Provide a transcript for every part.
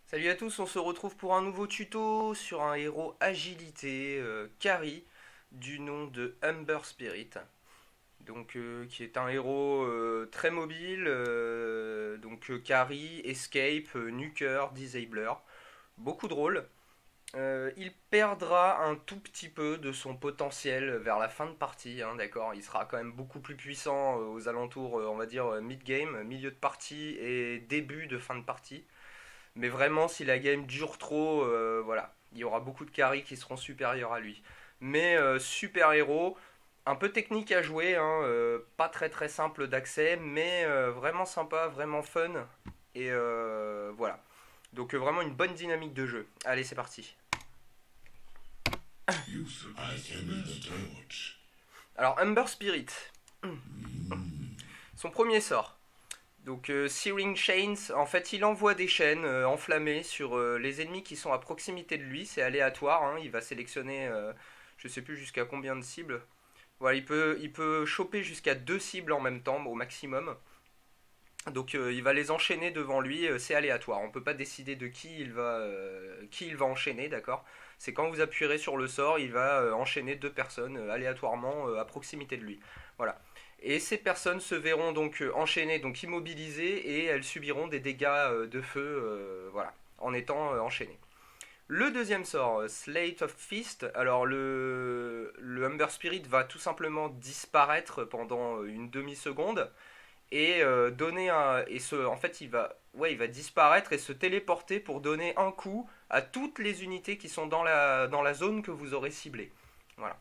Salut à tous, on se retrouve pour un nouveau tuto sur un héros agilité, Carry, du nom de Humber Spirit. Donc, qui est un héros très mobile, Carry, Escape, Nuker, Disabler, beaucoup de rôles. Il perdra un tout petit peu de son potentiel vers la fin de partie, hein, d'accord. Il sera quand même beaucoup plus puissant aux alentours, on va dire mid-game, milieu de partie et début de fin de partie. Mais vraiment, si la game dure trop, voilà, il y aura beaucoup de carries qui seront supérieurs à lui. Mais super héros, un peu technique à jouer, hein, pas très très simple d'accès, mais vraiment sympa, vraiment fun. Et voilà. Donc vraiment une bonne dynamique de jeu. Allez, c'est parti. Alors, Humber Spirit. Son premier sort. Donc Searing Chains, en fait il envoie des chaînes enflammées sur les ennemis qui sont à proximité de lui, c'est aléatoire, hein, il va sélectionner je sais plus jusqu'à combien de cibles. Voilà, il peut choper jusqu'à 2 cibles en même temps au maximum. Donc il va les enchaîner devant lui, c'est aléatoire, on peut pas décider de qui il va enchaîner, d'accord. C'est quand vous appuierez sur le sort, il va enchaîner 2 personnes aléatoirement à proximité de lui. Voilà. Et ces personnes se verront donc enchaînées, donc immobilisées, et elles subiront des dégâts de feu, voilà, en étant enchaînées. Le deuxième sort, Slate of Fist. Alors le Humber Spirit va tout simplement disparaître pendant une demi-seconde et donner un en fait il va disparaître et se téléporter pour donner un coup à toutes les unités qui sont dans la zone que vous aurez ciblée. Voilà.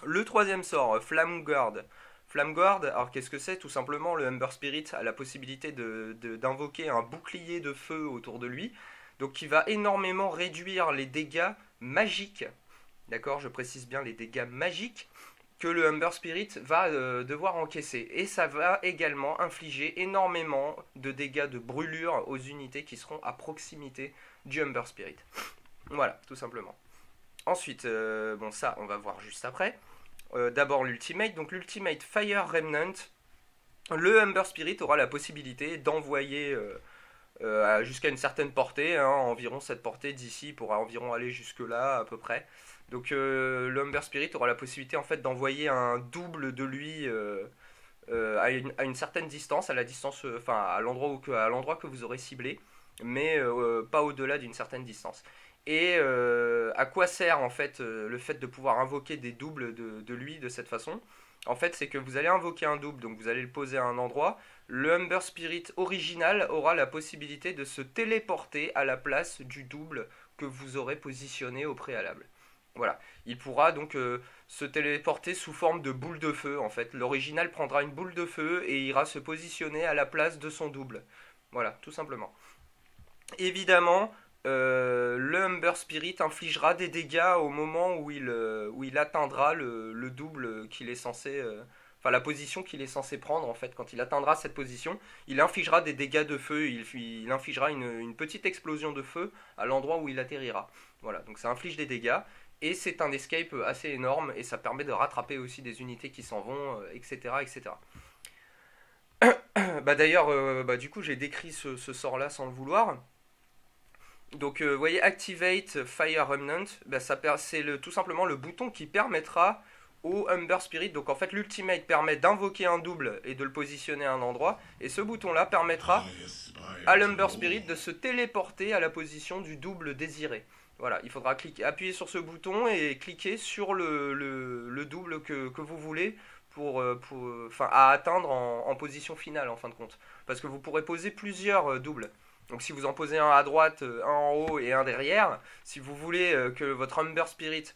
Le troisième sort, Flame Guard. Flame Guard, alors qu'est-ce que c'est? Tout simplement, le Humber Spirit a la possibilité d'invoquer un bouclier de feu autour de lui, donc qui va énormément réduire les dégâts magiques, d'accord, je précise bien les dégâts magiques, que le Humber Spirit va devoir encaisser. Et ça va également infliger énormément de dégâts de brûlure aux unités qui seront à proximité du Humber Spirit. Voilà, tout simplement. Ensuite, bon ça on va voir juste après. D'abord l'ultimate, donc l'ultimate Fire Remnant. Le Humber Spirit aura la possibilité d'envoyer jusqu'à une certaine portée, hein, environ cette portée d'ici pourra environ aller jusque là à peu près. Donc le Humber Spirit aura la possibilité en fait d'envoyer un double de lui à une certaine distance, à la distance, enfin à l'endroit que vous aurez ciblé, mais pas au-delà d'une certaine distance. Et à quoi sert en fait le fait de pouvoir invoquer des doubles de lui de cette façon? En fait, c'est que vous allez invoquer un double, donc vous allez le poser à un endroit. Le Humber Spirit original aura la possibilité de se téléporter à la place du double que vous aurez positionné au préalable. Voilà, il pourra donc se téléporter sous forme de boule de feu en fait. L'original prendra une boule de feu et ira se positionner à la place de son double. Voilà, tout simplement. Évidemment, le Humber Spirit infligera des dégâts au moment où il atteindra le double qu'il est censé. Enfin, la position qu'il est censé prendre, en fait. Quand il atteindra cette position, il infligera des dégâts de feu. Il infligera une petite explosion de feu à l'endroit où il atterrira. Voilà, donc ça inflige des dégâts. Et c'est un escape assez énorme. Et ça permet de rattraper aussi des unités qui s'en vont, etc. etc. Bah d'ailleurs, du coup, j'ai décrit ce sort-là sans le vouloir. Donc, vous voyez, Activate Fire Remnant, bah, c'est tout simplement le bouton qui permettra au Humber Spirit. Donc, en fait, l'Ultimate permet d'invoquer un double et de le positionner à un endroit. Et ce bouton-là permettra à l'Humber Spirit de se téléporter à la position du double désiré. Voilà, il faudra appuyer sur ce bouton et cliquer sur le double que vous voulez à atteindre en position finale en fin de compte. Parce que vous pourrez poser plusieurs doubles. Donc si vous en posez un à droite, un en haut et un derrière, si vous voulez que votre Humber Spirit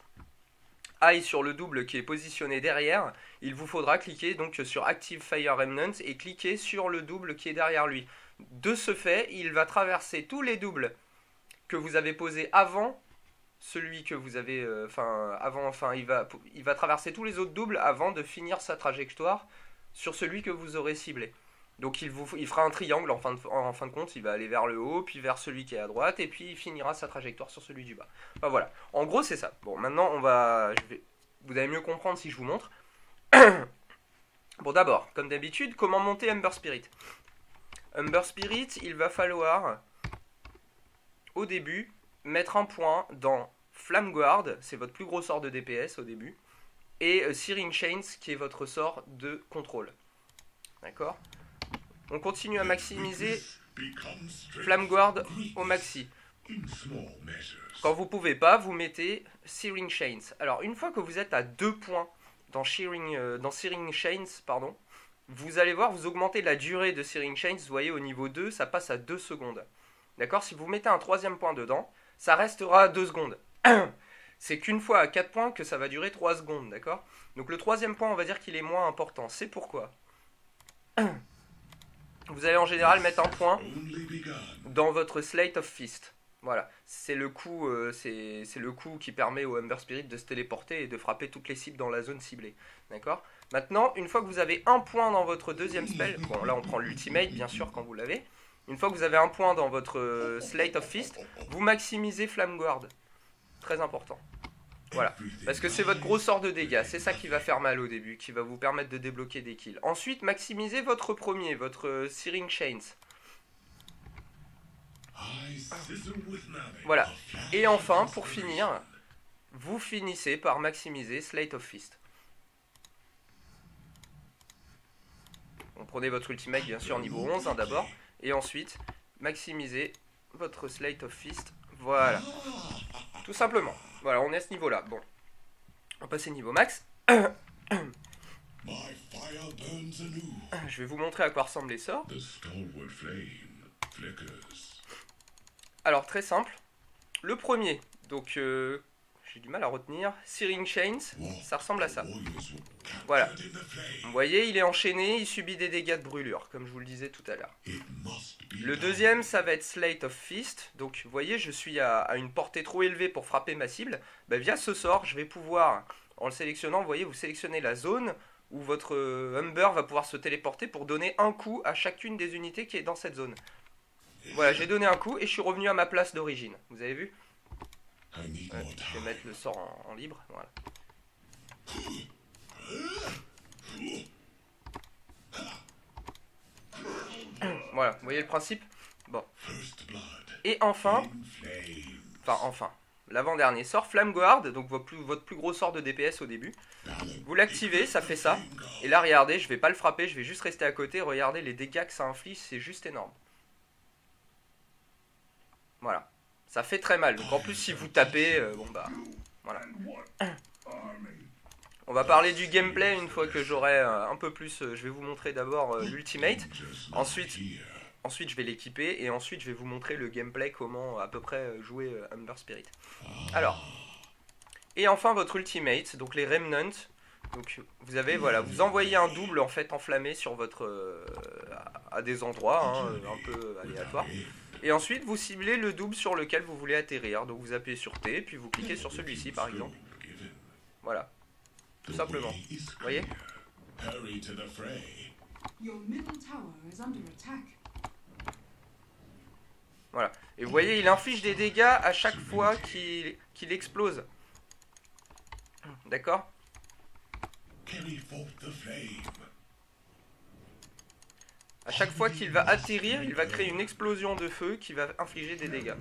aille sur le double qui est positionné derrière, il vous faudra cliquer donc sur Active Fire Remnant et cliquer sur le double qui est derrière lui. De ce fait, il va traverser tous les doubles que vous avez posés avant celui que vous avez, il va traverser tous les autres doubles avant de finir sa trajectoire sur celui que vous aurez ciblé. Donc il fera un triangle en fin de compte, il va aller vers le haut, puis vers celui qui est à droite, et puis il finira sa trajectoire sur celui du bas. Enfin voilà, en gros c'est ça. Bon, maintenant vous allez mieux comprendre si je vous montre. Bon, d'abord, comme d'habitude, comment monter Humber Spirit? Humber Spirit, il va falloir au début, mettre un point dans Flame Guard, c'est votre plus gros sort de DPS au début, et Searing Chains, qui est votre sort de contrôle. D'accord? On continue à maximiser Flame Guard au maxi. Quand vous pouvez pas, vous mettez Searing Chains. Alors, une fois que vous êtes à 2 points dans Searing Chains, pardon, vous allez voir, vous augmentez la durée de Searing Chains. Vous voyez, au niveau 2, ça passe à 2 secondes. D'accord? Si vous mettez un 3e point dedans, ça restera à 2 secondes. C'est qu'une fois à 4 points que ça va durer 3 secondes, d'accord? Donc le 3e point, on va dire qu'il est moins important. C'est pourquoi vous allez en général mettre un point dans votre Slate of Fist. Voilà, c'est le coup qui permet au Ember Spirit de se téléporter et de frapper toutes les cibles dans la zone ciblée. D'accord? Maintenant, une fois que vous avez un point dans votre 2e spell, bon là on prend l'ultimate bien sûr quand vous l'avez. Une fois que vous avez un point dans votre Slate of Fist, vous maximisez Flame Guard. Très important. Voilà, parce que c'est votre gros sort de dégâts, c'est ça qui va faire mal au début, qui va vous permettre de débloquer des kills. Ensuite, maximisez votre premier, votre Searing Chains. Voilà, et enfin, pour finir, vous finissez par maximiser Slate of Fist. On prenez votre ultimate bien sûr niveau 11 hein, d'abord, et ensuite, maximisez votre Slate of Fist, voilà. Tout simplement. Voilà, on est à ce niveau-là. Bon. On va passer niveau max. Je vais vous montrer à quoi ressemblent les sorts. Alors, très simple. Le premier, donc j'ai du mal à retenir. Searing Chains, ça ressemble à ça. Voilà. Vous voyez, il est enchaîné, il subit des dégâts de brûlure, comme je vous le disais tout à l'heure. Le deuxième, ça va être Slate of Fist. Donc, vous voyez, je suis à une portée trop élevée pour frapper ma cible. Bah, via ce sort, je vais pouvoir, en le sélectionnant, vous voyez, vous sélectionnez la zone où votre Humber va pouvoir se téléporter pour donner un coup à chacune des unités qui est dans cette zone. Voilà, j'ai donné un coup et je suis revenu à ma place d'origine. Vous avez vu? Je vais mettre le sort en libre. Voilà. Voilà, vous voyez le principe? Bon. Et enfin, l'avant-dernier sort, Flame Guard, donc votre plus gros sort de DPS au début. Vous l'activez, ça fait ça. Et là, regardez, je vais pas le frapper, je vais juste rester à côté. Regardez les dégâts que ça inflige, c'est juste énorme. Voilà. Ça fait très mal. Donc en plus, si vous tapez, bon bah, voilà. On va parler du gameplay une fois que j'aurai un peu plus. Je vais vous montrer d'abord l'ultimate. Ensuite, je vais l'équiper et ensuite je vais vous montrer le gameplay, comment à peu près jouer Ember Spirit. Alors, et enfin votre ultimate, donc les Remnants. Donc vous avez, voilà, vous envoyez un double en fait enflammé sur votre à des endroits hein, un peu aléatoires. Et ensuite vous ciblez le double sur lequel vous voulez atterrir. Donc vous appuyez sur T, puis vous cliquez sur celui-ci par exemple. Voilà, tout simplement. Vous voyez? Voilà. Et vous voyez, il inflige des dégâts à chaque fois qu'il explose. D'accord? À chaque fois qu'il va atterrir, il va créer une explosion de feu qui va infliger des dégâts.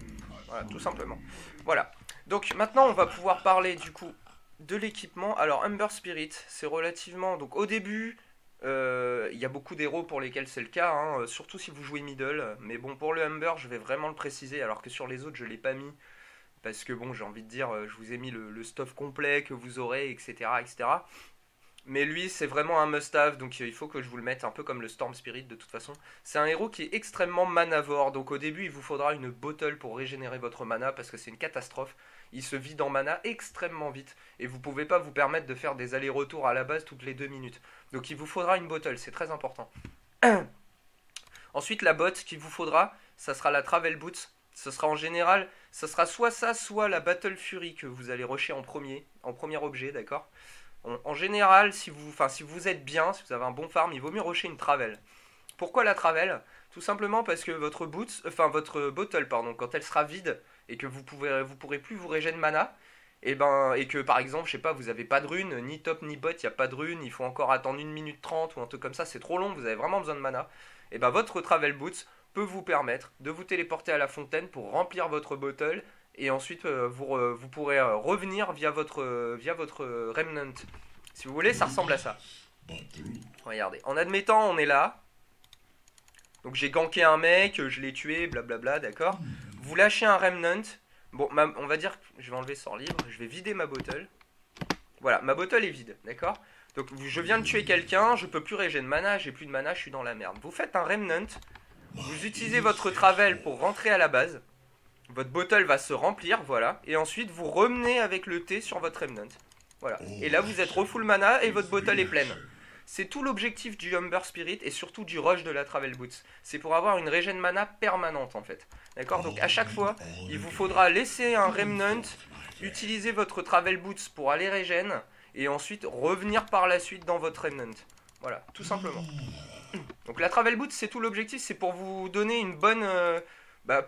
Voilà, tout simplement. Voilà. Donc maintenant, on va pouvoir parler du coup de l'équipement. Alors, Ember Spirit, c'est relativement... Donc au début, il y a beaucoup d'héros pour lesquels c'est le cas, hein, surtout si vous jouez middle. Mais bon, pour le Ember, je vais vraiment le préciser, alors que sur les autres, je ne l'ai pas mis. Parce que bon, j'ai envie de dire, je vous ai mis le stuff complet que vous aurez, etc. etc. Mais lui, c'est vraiment un must-have, donc il faut que je vous le mette un peu comme le Storm Spirit de toute façon. C'est un héros qui est extrêmement manavore, donc au début, il vous faudra une bottle pour régénérer votre mana, parce que c'est une catastrophe. Il se vide en mana extrêmement vite, et vous pouvez pas vous permettre de faire des allers-retours à la base toutes les 2 minutes. Donc il vous faudra une bottle, c'est très important. Ensuite, la botte qu'il vous faudra, ça sera la Travel Boots. Ce sera en général, ça sera soit ça, soit la Battle Fury que vous allez rusher en premier objet, d'accord? En général, si vous êtes bien, si vous avez un bon farm, il vaut mieux rusher une Travel. Pourquoi la Travel? Tout simplement parce que votre bottle, pardon, quand elle sera vide et que vous pourrez plus vous régénérer de mana, et que par exemple, je sais pas, vous avez pas de rune, ni top ni bot, il n'y a pas de rune, il faut encore attendre 1 minute 30 ou un truc comme ça, c'est trop long, vous avez vraiment besoin de mana. Et ben votre Travel Boots peut vous permettre de vous téléporter à la fontaine pour remplir votre bottle et ensuite vous pourrez revenir via votre remnant. Si vous voulez, ça ressemble à ça. Regardez, en admettant on est là, donc j'ai ganké un mec, je l'ai tué, blablabla, d'accord. Vous lâchez un remnant, bon, on va dire que je vais enlever sort libre, je vais vider ma bottle. Voilà, ma bottle est vide, d'accord. Donc je viens de tuer quelqu'un, je peux plus régénérer de mana, j'ai plus de mana, je suis dans la merde. Vous faites un remnant, vous utilisez votre travel pour rentrer à la base, votre bottle va se remplir, voilà, et ensuite vous remenez avec le thé sur votre remnant. Voilà, et là vous êtes refull mana et votre bottle est pleine. C'est tout l'objectif du Humber Spirit et surtout du rush de la Travel Boots. C'est pour avoir une régène mana permanente en fait. D'accord. Donc à chaque fois, il vous faudra laisser un Remnant, utiliser votre Travel Boots pour aller régène et ensuite revenir par la suite dans votre Remnant. Voilà, tout simplement. Donc la Travel Boots, c'est tout l'objectif, c'est pour vous donner une bonne...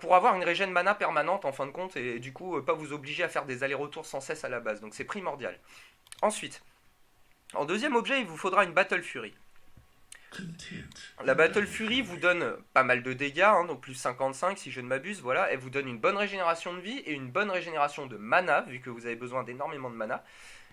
pour avoir une régène mana permanente en fin de compte et du coup pas vous obliger à faire des allers-retours sans cesse à la base. Donc c'est primordial. Ensuite... En deuxième objet, il vous faudra une Battle Fury. La Battle Fury vous donne pas mal de dégâts, hein, donc plus 55 si je ne m'abuse, voilà. Elle vous donne une bonne régénération de vie et une bonne régénération de mana, vu que vous avez besoin d'énormément de mana.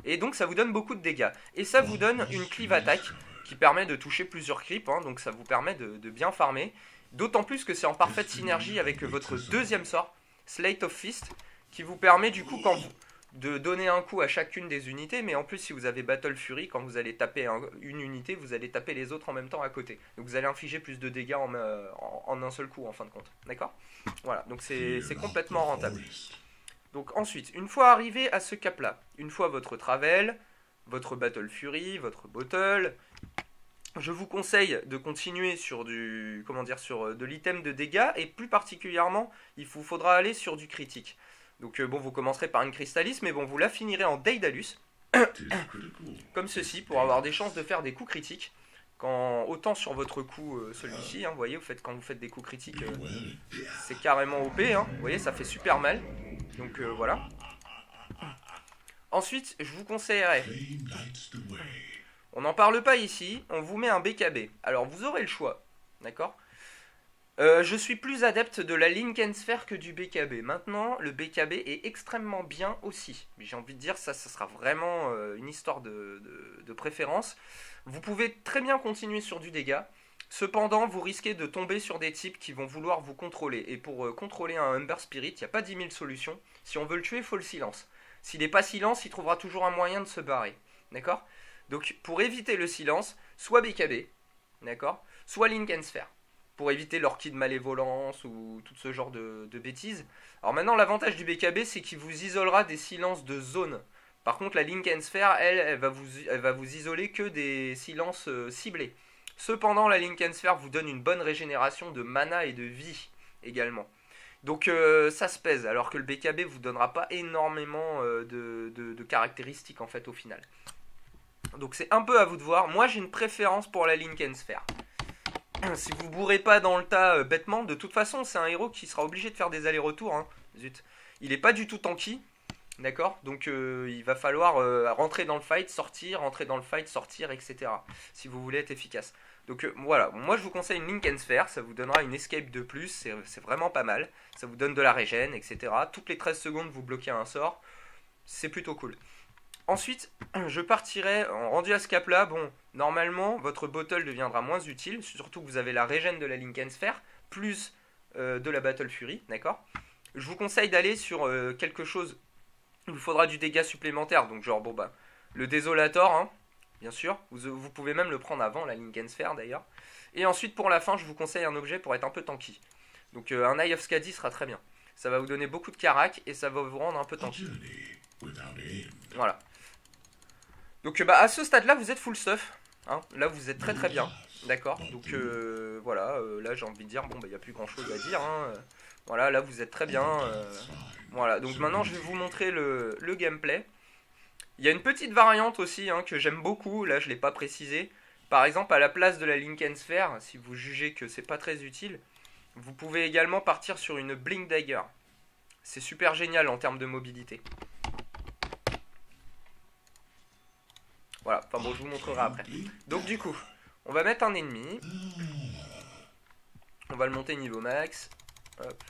Et donc ça vous donne beaucoup de dégâts. Et ça vous donne une cleave attack qui permet de toucher plusieurs creeps, hein, donc ça vous permet de bien farmer. D'autant plus que c'est en parfaite synergie avec votre deuxième sort, Slate of Fist, qui vous permet du coup quand vous... de donner un coup à chacune des unités, mais en plus si vous avez Battle Fury, quand vous allez taper une unité, vous allez taper les autres en même temps à côté. Donc vous allez infliger plus de dégâts en un seul coup en fin de compte. D'accord. Voilà, donc c'est complètement rentable. Donc ensuite, une fois arrivé à ce cap là, une fois votre Travel, votre Battle Fury, votre Bottle, je vous conseille de continuer sur du, sur de l'item de dégâts, et plus particulièrement, il vous faudra aller sur du critique. Donc bon, vous commencerez par une Crystalis, mais bon, vous la finirez en Daedalus, comme ceci, pour avoir des chances de faire des coups critiques. Autant sur votre coup, celui-ci, hein, vous voyez, quand vous faites des coups critiques, c'est carrément OP, hein, vous voyez, ça fait super mal. Donc voilà. Ensuite, je vous conseillerais, on n'en parle pas ici, on vous met un BKB. Alors vous aurez le choix, d'accord. Je suis plus adepte de la Link and Sphere que du BKB. Maintenant, le BKB est extrêmement bien aussi. J'ai envie de dire, ça sera vraiment une histoire de préférence. Vous pouvez très bien continuer sur du dégât. Cependant, vous risquez de tomber sur des types qui vont vouloir vous contrôler. Et pour contrôler un Humber Spirit, il n'y a pas 10 000 solutions. Si on veut le tuer, il faut le silence. S'il n'est pas silence, il trouvera toujours un moyen de se barrer. D'accord. Donc, pour éviter le silence, soit BKB, d'accord, soit Link and Sphere, pour éviter l'orchide malévolence ou tout ce genre de bêtises. Alors maintenant, l'avantage du BKB, c'est qu'il vous isolera des silences de zone. Par contre, la Link and Sphere, elle va vous isoler que des silences ciblés. Cependant, la Link and Sphere vous donne une bonne régénération de mana et de vie également. Donc ça se pèse, alors que le BKB vous donnera pas énormément de caractéristiques en fait au final. Donc c'est un peu à vous de voir. Moi j'ai une préférence pour la Link and Sphere. Si vous bourrez pas dans le tas bêtement, de toute façon c'est un héros qui sera obligé de faire des allers-retours, hein. Zut. Il est pas du tout tanky, d'accord. Donc il va falloir rentrer dans le fight, sortir, rentrer dans le fight, sortir, etc. Si vous voulez être efficace. Donc voilà, moi je vous conseille une Link and Sphere, ça vous donnera une escape de plus, c'est vraiment pas mal. Ça vous donne de la régène, etc. Toutes les 13 secondes vous bloquez un sort, c'est plutôt cool. Ensuite, je partirai, rendu à ce cap là, bon, normalement, votre bottle deviendra moins utile, surtout que vous avez la régène de la Link and Sphere, plus de la Battle Fury, d'accord. Je vous conseille d'aller sur quelque chose, il vous faudra du dégât supplémentaire, donc genre, bon bah, le Désolator, hein, bien sûr, vous pouvez même le prendre avant, la Link and Sphere d'ailleurs. Et ensuite, pour la fin, je vous conseille un objet pour être un peu tanky. Donc un Eye of Skadi sera très bien. Ça va vous donner beaucoup de carac et ça va vous rendre un peu tanky. Voilà. Donc à ce stade là vous êtes full stuff, hein. Là vous êtes très très bien, d'accord. Donc voilà, là j'ai envie de dire, bon bah il n'y a plus grand chose à dire, hein. Voilà, là vous êtes très bien, voilà. Donc maintenant je vais vous montrer le gameplay. Il y a une petite variante aussi, hein, que j'aime beaucoup, là je ne l'ai pas précisé. Par exemple à la place de la Link and Sphere, si vous jugez que c'est pas très utile, vous pouvez également partir sur une Blink Dagger. C'est super génial en termes de mobilité. Voilà, enfin bon, je vous montrerai après. Donc du coup, on va mettre un ennemi. On va le monter niveau max. Hop.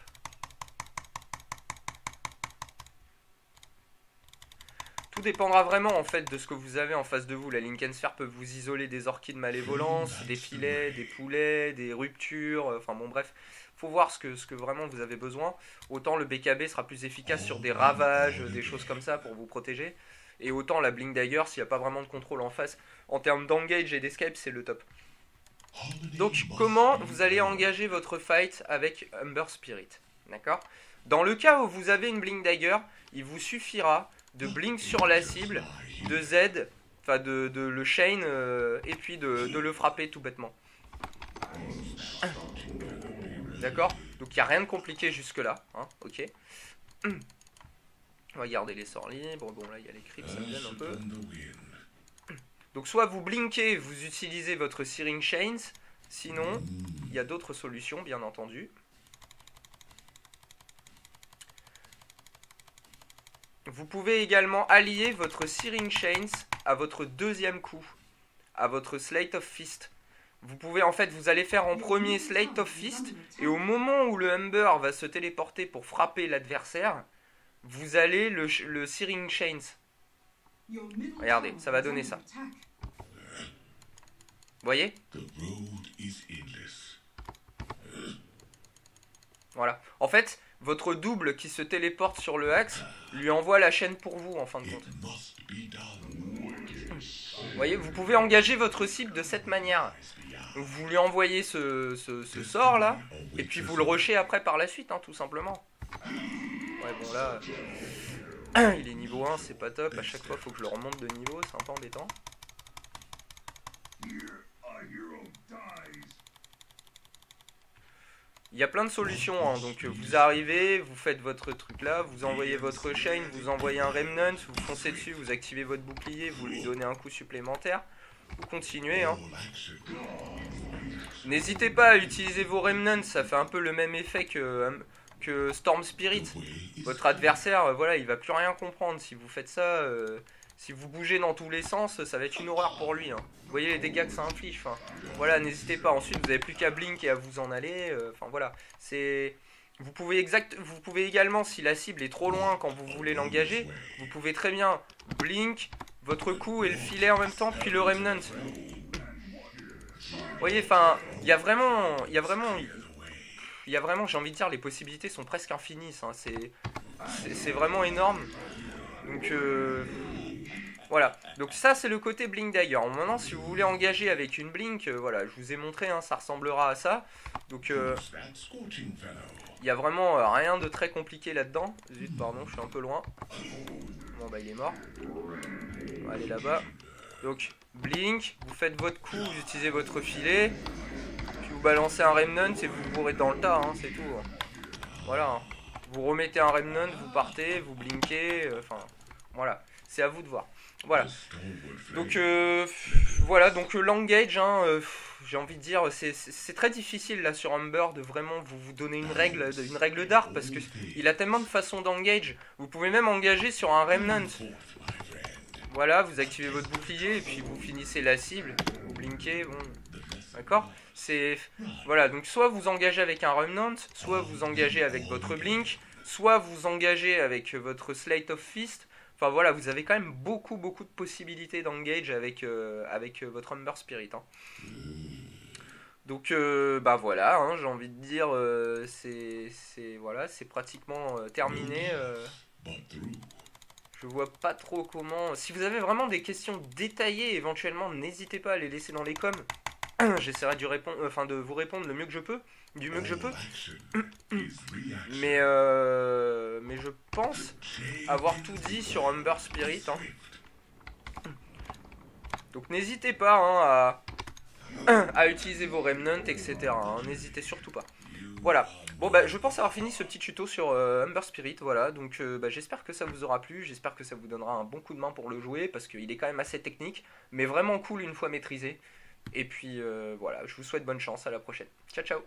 Tout dépendra vraiment en fait de ce que vous avez en face de vous. La Linkensphere peut vous isoler des orchides malévolence, des filets, des poulets, des ruptures, enfin bon bref. Faut voir ce que vraiment vous avez besoin. Autant le BKB sera plus efficace sur des ravages, des choses comme ça pour vous protéger. Et autant la Blink Dagger, s'il n'y a pas vraiment de contrôle en face, en termes d'engage et d'escape, c'est le top. Donc comment vous allez engager votre fight avec Ember Spirit? D'accord? Dans le cas où vous avez une Blink Dagger, il vous suffira de blink sur la cible, de Z, enfin de le chain, et puis de le frapper tout bêtement. D'accord? Donc il n'y a rien de compliqué jusque là, hein, ok. On va garder les sorts libres, bon là il y a les creeps, ça me gêne un peu. Donc soit vous blinkez, vous utilisez votre Searing Chains, sinon il y a d'autres solutions bien entendu. Vous pouvez également allier votre Searing Chains à votre deuxième coup, à votre Slate of Fist. Vous pouvez en fait, vous allez faire en premier Slate of Fist, et au moment où le Ember va se téléporter pour frapper l'adversaire, vous allez le Searing Chains. Regardez, ça va donner ça. Vous voyez? Voilà. En fait, votre double qui se téléporte sur le axe lui envoie la chaîne pour vous en fin de compte. Vous voyez, vous pouvez engager votre cible de cette manière. Vous lui envoyez ce sort là, et puis vous le rushez après par la suite, hein, tout simplement. Ouais, bon là, il est niveau 1, c'est pas top. À chaque fois, faut que je le remonte de niveau, c'est un peu embêtant. Il y a plein de solutions, hein. Donc vous arrivez, vous faites votre truc là, vous envoyez votre chain, vous envoyez un remnant, vous foncez dessus, vous activez votre bouclier, vous lui donnez un coup supplémentaire, vous continuez, hein. N'hésitez pas à utiliser vos remnants, ça fait un peu le même effet que Storm Spirit. Votre adversaire, voilà, il va plus rien comprendre si vous faites ça. Si vous bougez dans tous les sens, ça va être une horreur pour lui, hein. Vous voyez les dégâts que ça inflige. Enfin, voilà, n'hésitez pas. Ensuite, vous n'avez plus qu'à blink et à vous en aller. Enfin voilà, c'est. Vous pouvez également, si la cible est trop loin quand vous voulez l'engager, vous pouvez très bien blink, votre coup et le filet en même temps, puis le remnant. Vous voyez, enfin, il y a vraiment, j'ai envie de dire, les possibilités sont presque infinies. Hein. C'est vraiment énorme. Donc voilà, donc ça c'est le côté Blink Dagger. Maintenant si vous voulez engager avec une Blink, voilà, je vous ai montré, hein, ça ressemblera à ça. Donc il n'y a vraiment rien de très compliqué là-dedans. Zut, pardon, je suis un peu loin. Bon bah il est mort. On va aller là-bas. Donc Blink, vous faites votre coup, vous utilisez votre filet, puis vous balancez un Remnant et vous bourrez dans le tas, hein, c'est tout. Voilà, hein. Vous remettez un Remnant, vous partez, vous blinkez, enfin voilà, c'est à vous de voir. Voilà. Donc voilà, donc l'engage, hein, j'ai envie de dire, c'est très difficile là sur Ember de vraiment vous donner une règle d'art parce que il a tellement de façons d'engage. Vous pouvez même engager sur un Remnant. Voilà, vous activez votre bouclier et puis vous finissez la cible, vous blinkez, bon, d'accord? C'est voilà, donc soit vous engagez avec un Remnant, soit vous engagez avec votre blink, soit vous engagez avec votre Slate of Fist. Enfin voilà, vous avez quand même beaucoup de possibilités d'engage avec votre Ember Spirit, hein. Donc bah voilà, hein, j'ai envie de dire, voilà, c'est pratiquement terminé. Je vois pas trop comment. Si vous avez vraiment des questions détaillées, éventuellement, n'hésitez pas à les laisser dans les coms. J'essaierai de vous répondre le mieux que je peux, du mieux que je peux. Mais je pense avoir tout dit sur Ember Spirit, hein. Donc n'hésitez pas, hein, à utiliser vos remnants, etc. Hein. N'hésitez surtout pas. Voilà. Bon bah je pense avoir fini ce petit tuto sur Ember Spirit, voilà, donc bah, j'espère que ça vous aura plu, j'espère que ça vous donnera un bon coup de main pour le jouer, parce qu'il est quand même assez technique, mais vraiment cool une fois maîtrisé. Et puis voilà, je vous souhaite bonne chance, à la prochaine. Ciao ciao.